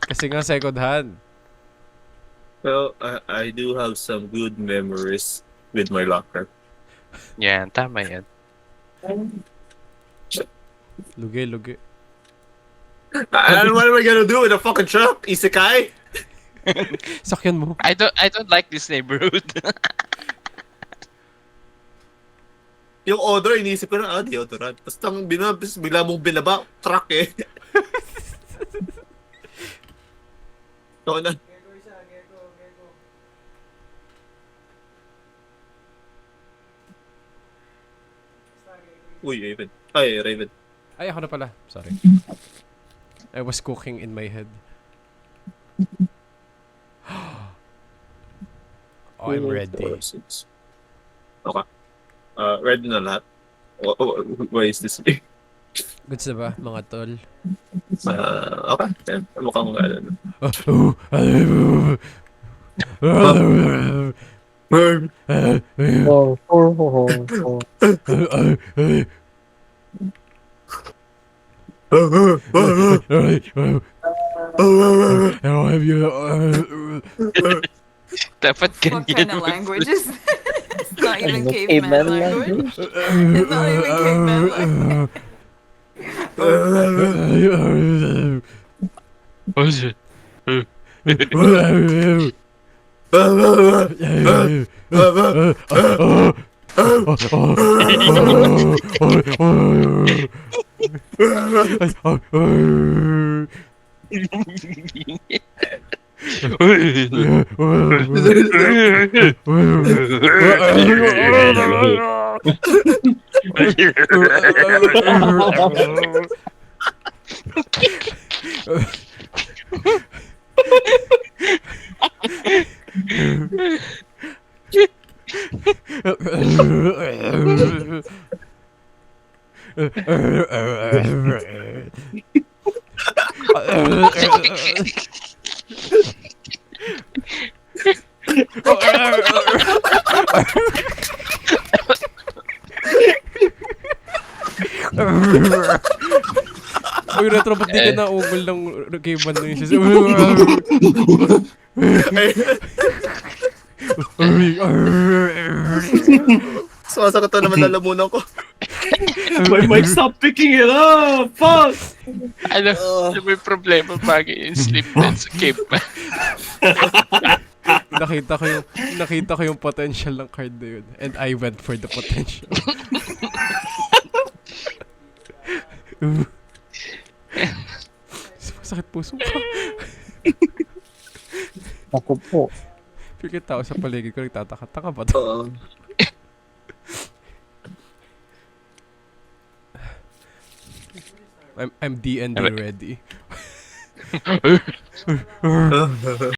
Kasi nga second hand. Well, I do have some good memories with my locker. Yan, tama yan. Lugi. What am I gonna do with a fucking truck? Isekai? Sakyan mo. I don't like this neighborhood. Yung odor, iniisip ko na, deodorant. Basta bigla mong binaba, truck eh. Ito na. Uy, Raven. Ay, Raven. Ay, ako na pala. Sorry. I was cooking in my head. Oh, I'm ready. 4, 6. Okay. Ready na lahat. Why is this? Goods na ba, mga tol? Okay. Yeah, mukhang ano. Dapat What kind ganyan. of language is this? It's not even Ano, caveman caveman language. It's not even caveman language. Uy, retro, ba't di ka naugol ng caveman na yun? Sumasakit na naman lalamunan ko. My mic stopped picking it up! Fuck! Ano, may problema bagay yung sleep sa caveman. nakita ko yung potential ng card na yun. And I went for the potential. Sakit puso ko. Ako po. Pikit tao sa paligid ko, nagtataka-taka ba to? I'm D&D ready.